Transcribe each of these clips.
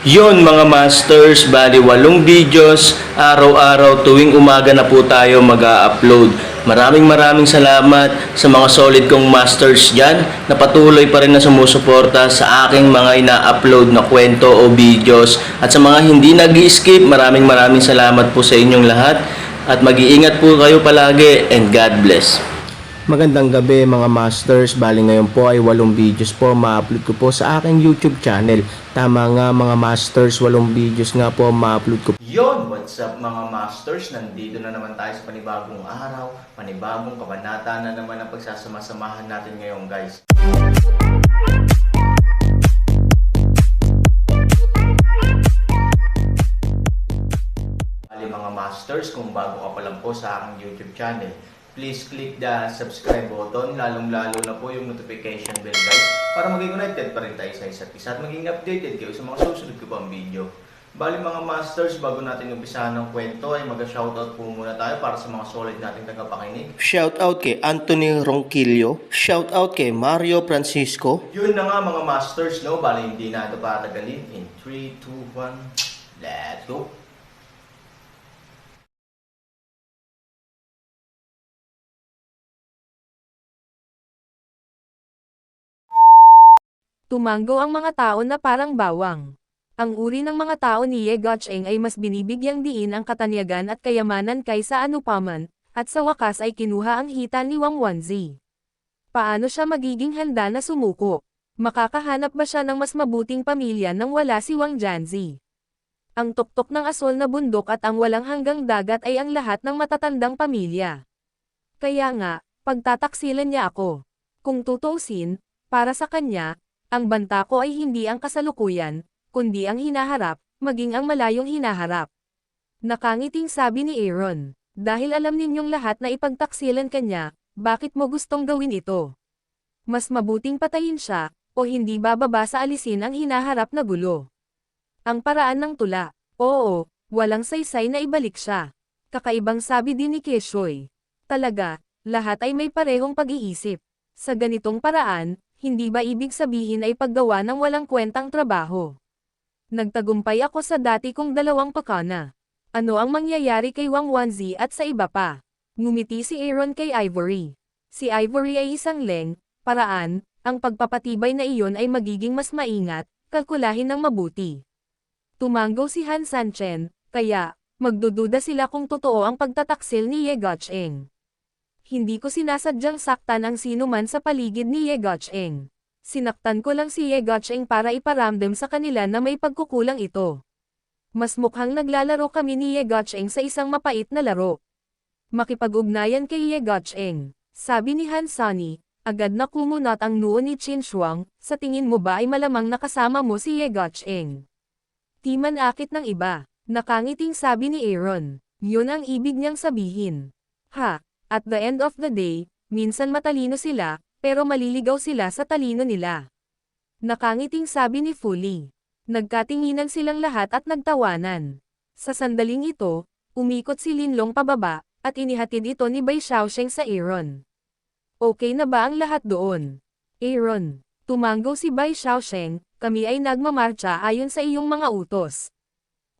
Yon mga masters, bali 8 videos, araw-araw tuwing umaga na po tayo mag-a-upload. Maraming salamat sa mga solid kong masters dyan na patuloy pa rin na sumusuporta sa aking mga ina-upload na kwento o videos. At sa mga hindi nag-skip, maraming salamat po sa inyong lahat. At mag-iingat po kayo palagi and God bless. Magandang gabi mga masters, bali ngayon po ay 8 videos po ma-upload ko po sa aking YouTube channel. Tama nga mga masters, 8 videos nga po ma-upload ko. Yon, what's up mga masters? Nandito na naman tayo sa panibagong araw, panibagong kabanata na naman ang pagsasama-samahan natin ngayon guys. Bali mga masters, kung bago ka pa lang po sa aking YouTube channel, please click the subscribe button, lalong-lalo na po yung notification bell guys, para maging connected pa rin tayo sa isa't isa at maging updated kayo sa mga susunod ko pang video. Bali mga masters, bago natin umpisahan ng kwento ay mag-shoutout po muna tayo para sa mga solid nating tagapakinig. Shoutout kay Anthony Ronquillo, shoutout kay Mario Francisco. Yun na nga mga masters, no? Bali hindi na ito patagalin. In 3, 2, 1, let's go! Tumanggo ang mga tao na parang bawang. Ang uri ng mga tao ni Ye Guocheng ay mas binibigyang diin ang katanyagan at kayamanan kaysa anupaman, at sa wakas ay kinuha ang hita ni Wang Wanzi. Paano siya magiging handa na sumuko? Makakahanap ba siya ng mas mabuting pamilya nang wala si Wang Janzi? Ang tuktok ng asol na bundok at ang walang hanggang dagat ay ang lahat ng matatandang pamilya. Kaya nga, pagtataksilan niya ako. Kung tutuusin, para sa kanya, ang banta ko ay hindi ang kasalukuyan, kundi ang hinaharap, maging ang malayong hinaharap. Nakangiting sabi ni Aaron, dahil alam ninyong lahat na ipagtaksilan kanya, bakit mo gustong gawin ito? Mas mabuting patayin siya, o hindi bababa sa alisin ang hinaharap na gulo. Ang paraan ng tula, oo, walang saysay na ibalik siya. Kakaibang sabi din ni Keshoy. Talaga, lahat ay may parehong pag-iisip. Sa ganitong paraan, hindi ba ibig sabihin ay paggawa ng walang kwentang trabaho? Nagtagumpay ako sa dati kong 2 pakana. Ano ang mangyayari kay Wang Wanzi at sa iba pa? Ngumiti si Aaron kay Ivory. Si Ivory ay isang paraan, ang pagpapatibay na iyon ay magiging mas maingat, kalkulahin ng mabuti. Tumanggo si Han Sanchen, kaya, magdududa sila kung totoo ang pagtataksil ni Ye Guocheng. Hindi ko sinasadyang saktan ang sino man sa paligid ni Ye Guocheng. Sinaktan ko lang si Ye Guocheng para iparamdam sa kanila na may pagkukulang ito. Mas mukhang naglalaro kami ni Ye Guocheng sa isang mapait na laro. Makipag-ugnayan kay Ye Guocheng, sabi ni Han Sunny, agad na kumunot ang noo ni Qin Shuang, sa tingin mo ba ay malamang nakasama mo si Ye Guocheng? Di man akit ng iba, nakangiting sabi ni Aaron, yun ang ibig niyang sabihin. Ha? At the end of the day, minsan matalino sila, pero maliligaw sila sa talino nila. Nakangiting sabi ni Fully. Nagkatinginan silang lahat at nagtawanan. Sa sandaling ito, umikot si Linlong pababa, at inihatid ito ni Bai Xiaosheng sa Aaron. Okay na ba ang lahat doon? Aaron, tumanggo si Bai Xiaosheng, kami ay nagmamarcha ayon sa iyong mga utos.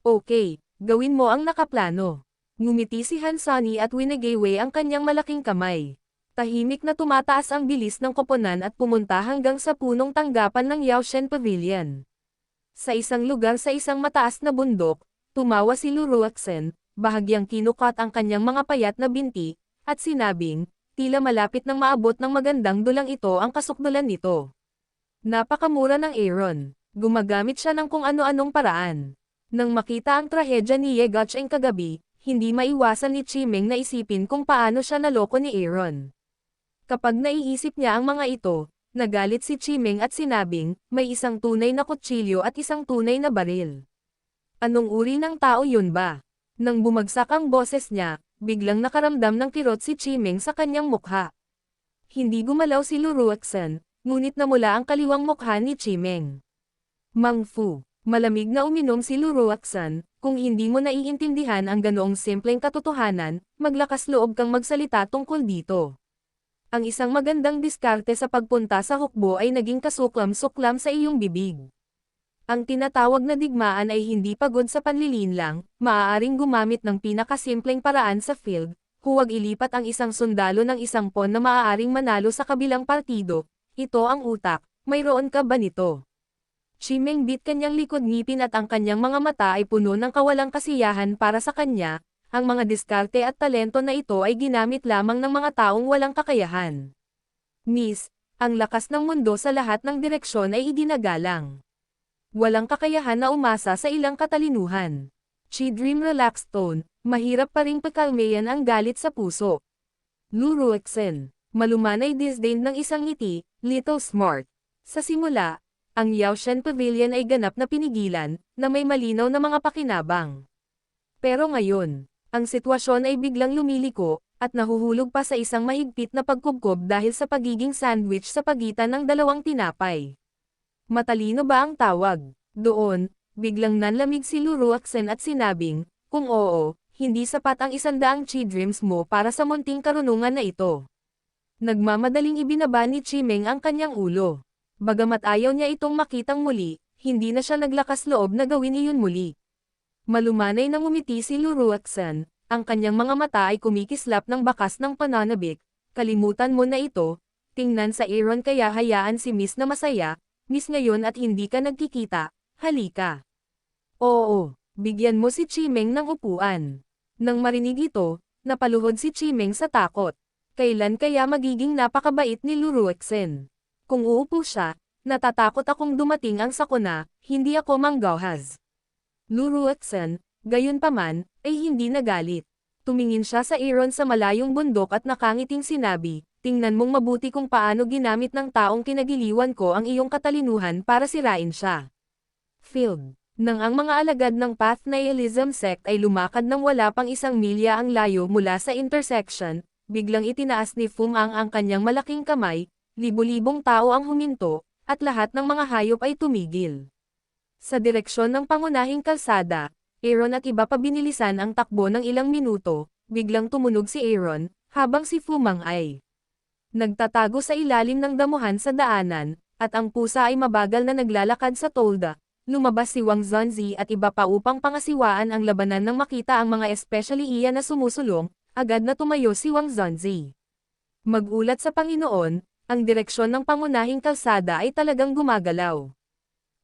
Okay, gawin mo ang nakaplano. Ngumiti si Han Sunny at winagayway ang kanyang malaking kamay. Tahimik na tumataas ang bilis ng koponan at pumunta hanggang sa punong tanggapan ng Yaoshen Pavilion. Sa isang lugar sa isang mataas na bundok, tumawa si Lu Ruoxen, bahagyang kinukat ang kanyang mga payat na binti, at sinabing, tila malapit nang maabot ng magandang dulang ito ang kasukdulan nito. Napakamura ng Aaron, gumagamit siya ng kung ano-anong paraan. Nang makita ang trahedya ni Ye Guocheng kagabi, hindi maiwasan ni Chimeng na isipin kung paano siya naloko ni Aaron. Kapag naiisip niya ang mga ito, nagalit si Chimeng at sinabing, may isang tunay na kutsilyo at isang tunay na baril. Anong uri ng tao yun ba? Nang bumagsak ang boses niya, biglang nakaramdam ng kirot si Chimeng sa kanyang mukha. Hindi gumalaw si Lu Ruoxen, ngunit namula ang kaliwang mukha ni Chimeng. Mang Fu. Malamig na uminom si Lu Ruoxen, kung hindi mo naiintindihan ang ganoong simpleng katotohanan, maglakas loob kang magsalita tungkol dito. Ang isang magandang diskarte sa pagpunta sa hukbo ay naging kasuklam-suklam sa iyong bibig. Ang tinatawag na digmaan ay hindi pagod sa panlilinlang, maaaring gumamit ng pinakasimpleng paraan sa field, huwag ilipat ang isang sundalo ng isang pawn na maaaring manalo sa kabilang partido. Ito ang utak, mayroon ka ba nito? Chimeng bit kanyang likod ngipin at ang kanyang mga mata ay puno ng kawalang kasiyahan para sa kanya, ang mga diskarte at talento na ito ay ginamit lamang ng mga taong walang kakayahan. Miss, ang lakas ng mundo sa lahat ng direksyon ay idinagalang. Walang kakayahan na umasa sa ilang katalinuhan. Chi-dream relaxed tone, mahirap pa ring pakalmayan ang galit sa puso. Luruexen, malumanay disdain ng isang ngiti, little smart. Sa simula, ang Yaoshen Pavilion ay ganap na pinigilan, na may malinaw na mga pakinabang. Pero ngayon, ang sitwasyon ay biglang lumiliko, at nahuhulog pa sa isang mahigpit na pagkubkob dahil sa pagiging sandwich sa pagitan ng dalawang tinapay. Matalino ba ang tawag? Doon, biglang nanlamig si Luruexen at sinabing, kung oo, hindi sapat ang 100 chi-dreams mo para sa munting karunungan na ito. Nagmamadaling ibinaba ni Chimeng ang kanyang ulo. Bagamat ayaw niya itong makitang muli, hindi na siya naglakas loob na gawin iyon muli. Malumanay na ngumiti si Luruexen, ang kanyang mga mata ay kumikislap ng bakas ng pananabik. Kalimutan mo na ito, tingnan sa Aaron kaya hayaan si Miss na masaya, Miss ngayon at hindi ka nagkikita, halika. Oo, bigyan mo si Chimeng ng upuan. Nang marinig ito, napaluhod si Chimeng sa takot. Kailan kaya magiging napakabait ni Luruexen? Kung uupo siya, natatakot akong dumating ang sakuna, hindi ako manggauhas. Luruexen, gayunpaman, ay hindi nagalit. Tumingin siya sa Aaron sa malayong bundok at nakangiting sinabi, tingnan mong mabuti kung paano ginamit ng taong kinagiliwan ko ang iyong katalinuhan para sirain siya. Field. Nang ang mga alagad ng Path Nihilism sect ay lumakad ng wala pang 1 milya ang layo mula sa intersection, biglang itinaas ni Fumang ang kanyang malaking kamay, libo-libong tao ang huminto, at lahat ng mga hayop ay tumigil. Sa direksyon ng pangunahing kalsada, Aaron at iba pa binilisan ang takbo ng ilang minuto, biglang tumunog si Aaron, habang si Fumang ay nagtatago sa ilalim ng damuhan sa daanan, at ang pusa ay mabagal na naglalakad sa tolda. Lumabas si Wang Zunzi at iba pa upang pangasiwaan ang labanan nang makita ang mga especially iya na sumusulong, agad na tumayo si Wang Zunzi. Magulat sa Panginoon, ang direksyon ng pangunahing kalsada ay talagang gumagalaw.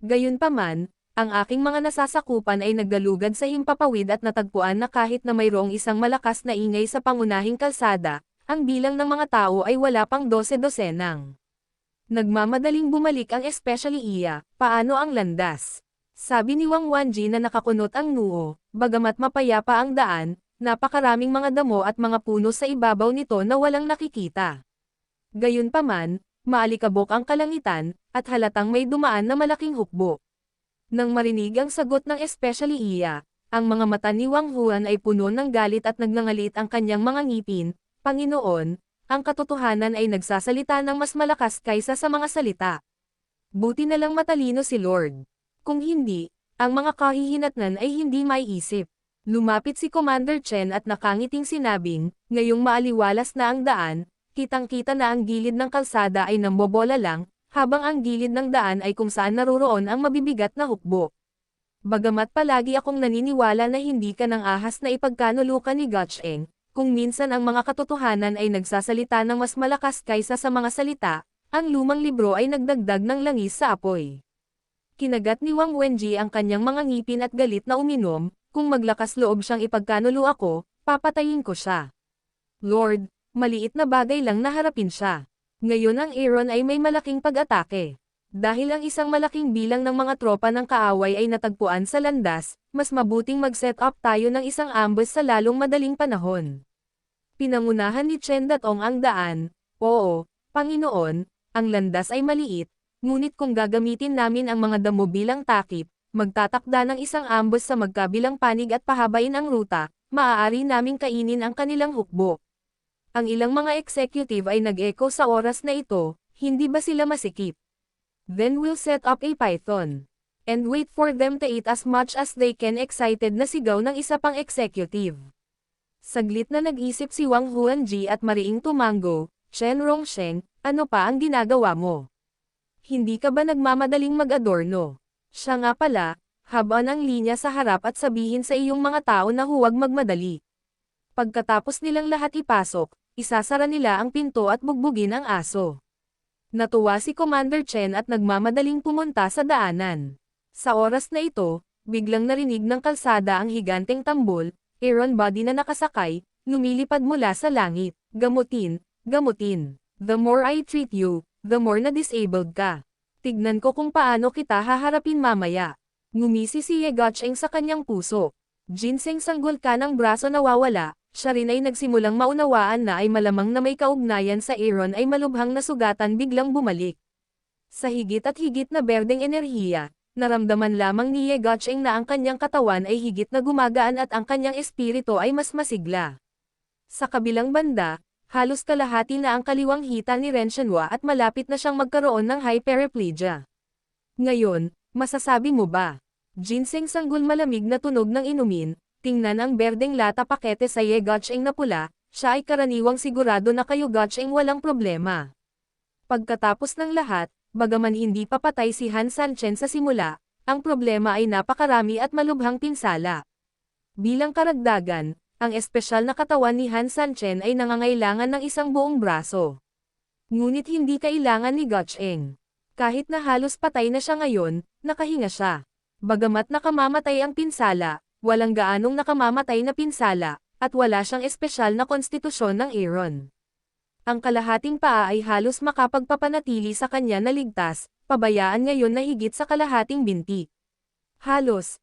Gayunpaman, ang aking mga nasasakupan ay naggalugad sa himpapawid at natagpuan na kahit na mayroong isang malakas na ingay sa pangunahing kalsada, ang bilang ng mga tao ay wala pang 12-dosenang. Nagmamadaling bumalik ang especially iya, paano ang landas? Sabi ni Wang Wanji na nakakunot ang noo, bagamat mapayapa ang daan, napakaraming mga damo at mga puno sa ibabaw nito na walang nakikita. Gayunpaman, maalikabok ang kalangitan, at halatang may dumaan na malaking hukbo. Nang marinig ang sagot ng especially iya, ang mga mata ni Wang Huan ay puno ng galit at nagnangalit ang kanyang mga ngipin, Panginoon, ang katotohanan ay nagsasalita ng mas malakas kaysa sa mga salita. Buti na lang matalino si Lord. Kung hindi, ang mga kahihinatnan ay hindi maiisip. Lumapit si Commander Chen at nakangiting sinabing, ngayong maaliwalas na ang daan, kitang-kita na ang gilid ng kalsada ay nambobola lang, habang ang gilid ng daan ay kung saan naroroon ang mabibigat na hukbo. Bagamat palagi akong naniniwala na hindi ka ng ahas na ipagkanulukan ni Gotcheng, kung minsan ang mga katotohanan ay nagsasalita ng mas malakas kaysa sa mga salita, ang lumang libro ay nagdagdag ng langis sa apoy. Kinagat ni Wang Wenji ang kanyang mga ngipin at galit na uminom, kung maglakas loob siyang ipagkanulo ako, papatayin ko siya. Lord, maliit na bagay lang na harapin siya. Ngayon ang Aaron ay may malaking pag-atake. Dahil ang isang malaking bilang ng mga tropa ng kaaway ay natagpuan sa landas, mas mabuting mag-set up tayo ng isang ambush sa lalong madaling panahon. Pinangunahan ni Chen Datong ang daan, oo, Panginoon, ang landas ay maliit, ngunit kung gagamitin namin ang mga damo bilang takip, magtatakda ng isang ambush sa magkabilang panig at pahabain ang ruta, maaari naming kainin ang kanilang hukbo. Ang ilang mga executive ay nag-echo sa oras na ito, hindi ba sila masikip? Then we'll set up a python. And wait for them to eat as much as they can. Excited na sigaw ng isa pang executive. Saglit na nag-isip si Wang Huanji at mariing tumango, Chen Rongsheng, ano pa ang ginagawa mo? Hindi ka ba nagmamadaling mag-adorno? Siya nga pala, habaan ang linya sa harap at sabihin sa iyong mga tao na huwag magmadali. Pagkatapos nilang lahat ipasok, isasara nila ang pinto at bugbugin ang aso. Natuwa si Commander Chen at nagmamadaling pumunta sa daanan. Sa oras na ito, biglang narinig ng kalsada ang higanteng tambol, Iron Body na nakasakay, lumilipad mula sa langit. Gamutin, gamutin. The more I treat you, the more na disabled ka. Tignan ko kung paano kita haharapin mamaya. Ngumisi si Ye Guocheng sa kanyang puso. Ginseng sanggol ka ng braso nawawala, siya rin ay nagsimulang maunawaan na ay malamang na may kaugnayan sa Aaron ay malubhang na sugatan biglang bumalik. Sa higit at higit na berdeng enerhiya, naramdaman lamang ni Ye Guocheng na ang kanyang katawan ay higit na gumagaan at ang kanyang espiritu ay mas masigla. Sa kabilang banda, halos kalahati na ang kaliwang hita ni Ren Shanhua at malapit na siyang magkaroon ng hyperplegia. Ngayon, masasabi mo ba? Ginseng sanggol malamig na tunog ng inumin, tingnan ang berdeng lata pakete sa Ye Guocheng na pula, siya ay karaniwang sigurado na kayo Guocheng walang problema. Pagkatapos ng lahat, bagaman hindi pa patay si Han Sanchen sa simula, ang problema ay napakarami at malubhang pinsala. Bilang karagdagan, ang espesyal na katawan ni Han Sanchen ay nangangailangan ng isang buong braso. Ngunit hindi kailangan ni Guocheng. Kahit na halos patay na siya ngayon, nakahinga siya. Bagamat nakamamatay ang pinsala, walang gaanong nakamamatay na pinsala, at wala siyang espesyal na konstitusyon ng Aaron. Ang kalahating paa ay halos makapagpapanatili sa kanya na ligtas, pabayaan ngayon na higit sa kalahating binti. Halos,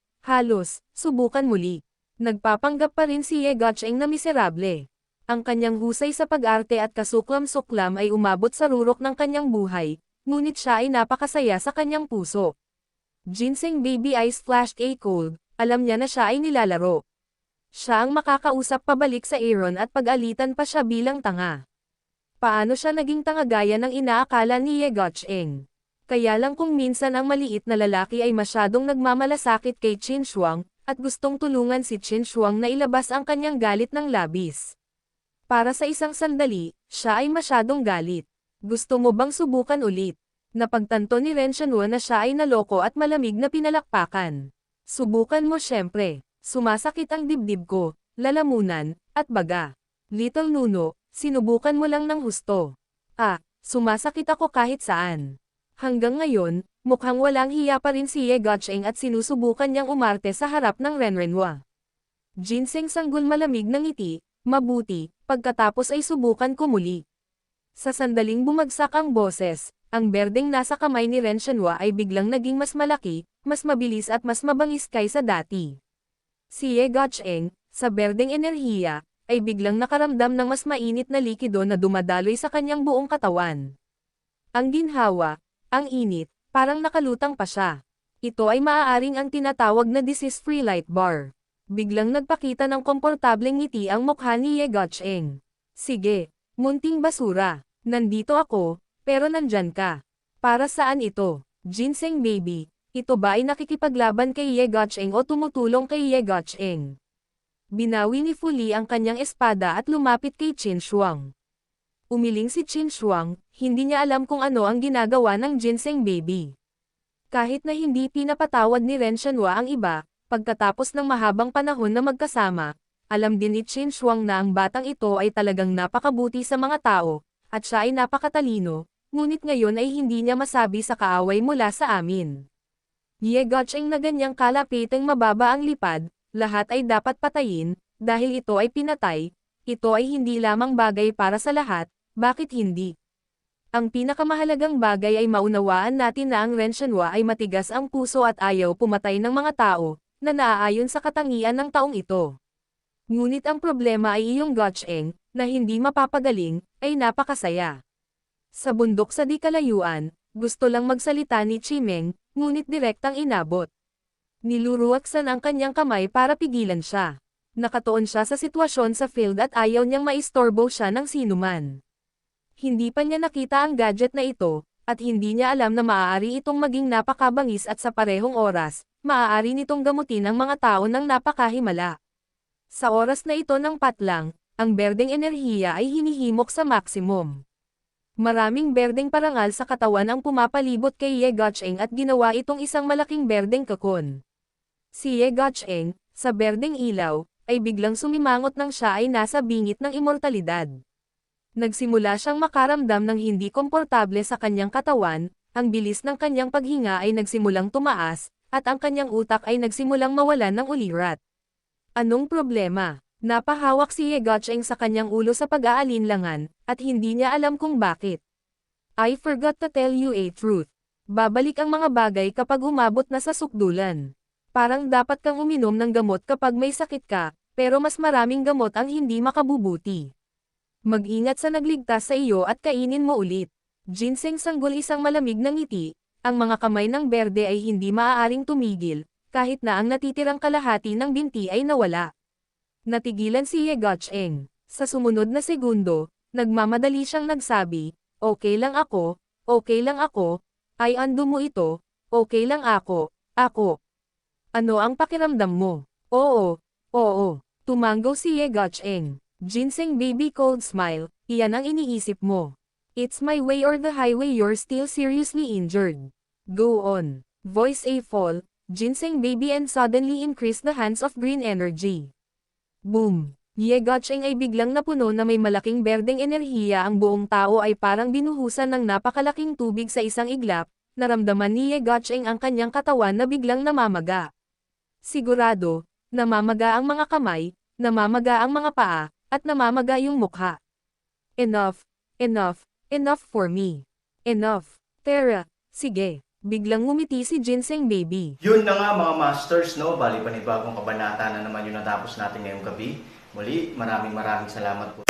subukan muli. Nagpapanggap pa rin si Ye Guocheng na miserable. Ang kanyang husay sa pag-arte at kasuklam-suklam ay umabot sa rurok ng kanyang buhay, ngunit siya ay napakasaya sa kanyang puso. Ginseng baby eyes flashed a cold, alam niya na siya ay nilalaro. Siya ang makakausap pabalik sa Aaron at pag-alitan pa siya bilang tanga. Paano siya naging tanga gaya ng inaakala ni Ye Guocheng? Kaya lang kung minsan ang maliit na lalaki ay masyadong nagmamalasakit kay Qin Shuang, at gustong tulungan si Qin Shuang na ilabas ang kanyang galit ng labis. Para sa isang sandali, siya ay masyadong galit. Gusto mo bang subukan ulit? Napagtanto ni Ren Shanhua na siya ay naloko at malamig na pinalakpakan. Subukan mo syempre. Sumasakit ang dibdib ko, lalamunan, at baga. Little Nuno, sinubukan mo lang ng husto. Sumasakit ako kahit saan. Hanggang ngayon, mukhang walang hiya pa rin si Ye Guocheng at sinusubukan niyang umarte sa harap ng Renrenhua. Ginseng sanggol malamig ng ngiti, mabuti, pagkatapos ay subukan ko muli. Sa sandaling bumagsak ang boses, ang berdeng nasa kamay ni Ren Shanhua ay biglang naging mas malaki, mas mabilis at mas mabangis kaysa dati. Si Ye Guocheng, sa berdeng enerhiya, ay biglang nakaramdam ng mas mainit na likido na dumadaloy sa kanyang buong katawan. Ang ginhawa, ang init, parang nakalutang pa siya. Ito ay maaaring ang tinatawag na disease-free light bar. Biglang nagpakita ng komportableng ngiti ang mukha ni Ye Guocheng. Sige, munting basura, nandito ako, pero nandyan ka. Para saan ito? Ginseng baby, ito ba ay nakikipaglaban kay Ye Guocheng o tumutulong kay Ye Guocheng? Binawi ni Fu Li ang kanyang espada at lumapit kay Qin Shuang. Umiling si Qin Shuang, hindi niya alam kung ano ang ginagawa ng Ginseng baby. Kahit na hindi pinapatawad ni Ren Shanhua ang iba, pagkatapos ng mahabang panahon na magkasama, alam din ni Qin Shuang na ang batang ito ay talagang napakabuti sa mga tao, at siya ay napakatalino, ngunit ngayon ay hindi niya masabi sa kaaway mula sa amin. Ye Guocheng na ganyang kalapiteng mababa ang lipad, lahat ay dapat patayin, dahil ito ay pinatay, ito ay hindi lamang bagay para sa lahat, bakit hindi? Ang pinakamahalagang bagay ay maunawaan natin na ang Ren Shanhua ay matigas ang puso at ayaw pumatay ng mga tao, na naaayon sa katangian ng taong ito. Ngunit ang problema ay iyong Guocheng, na hindi mapapagaling, ay napakasaya. Sa bundok sa di kalayuan, gusto lang magsalita ni Chimeng, ngunit direktang inabot. Niluruwaksan ang kanyang kamay para pigilan siya. Nakatuon siya sa sitwasyon sa field at ayaw niyang maistorbo siya ng sinuman. Hindi pa niya nakita ang gadget na ito, at hindi niya alam na maaari itong maging napakabangis at sa parehong oras, maaari nitong gamutin ang mga tao ng napakahimala. Sa oras na ito ng patlang, ang berdeng enerhiya ay hinihimok sa maximum. Maraming berdeng parangal sa katawan ang pumapalibot kay Ye Gotcheng at ginawa itong isang malaking berdeng kakon. Si Ye Gotcheng, sa berdeng ilaw, ay biglang sumimangot nang siya ay nasa bingit ng immortalidad. Nagsimula siyang makaramdam ng hindi komportable sa kanyang katawan, ang bilis ng kanyang paghinga ay nagsimulang tumaas, at ang kanyang utak ay nagsimulang mawalan ng ulirat. Anong problema? Napahawak si Ye Gotcheng sa kanyang ulo sa pag-aalinlangan, at hindi niya alam kung bakit. I forgot to tell you a truth. Babalik ang mga bagay kapag umabot na sa sukdulan. Parang dapat kang uminom ng gamot kapag may sakit ka, pero mas maraming gamot ang hindi makabubuti. Mag-ingat sa nagligtas sa iyo at kainin mo ulit. Ginseng sanggol isang malamig na ngiti, ang mga kamay ng berde ay hindi maaaring tumigil, kahit na ang natitirang kalahati ng binti ay nawala. Natigilan si Ye Gotcheng. Sa sumunod na segundo, nagmamadali siyang nagsabi, okay lang ako, ay ando mo ito, okay lang ako. Ano ang pakiramdam mo? Oo, tumanggaw si Ye Gotcheng. Ginseng baby cold smile, iyan ang iniisip mo. It's my way or the highway, you're still seriously injured. Go on. Voice a fall, Ginseng baby and suddenly increase the hands of green energy. Boom! Ye Gotcheng ay biglang napuno na may malaking berdeng enerhiya, ang buong tao ay parang binuhusan ng napakalaking tubig sa isang iglap, naramdaman ni Ye Gotcheng ang kanyang katawan na biglang namamaga. Sigurado, namamaga ang mga kamay, namamaga ang mga paa, at namamaga yung mukha. Enough for me. Enough. Tara, sige. Biglang ngumiti si Ginseng baby. Yun na nga mga masters, no? Bali panibagong kabanata na naman yung natapos natin ngayong gabi. Muli, maraming salamat po.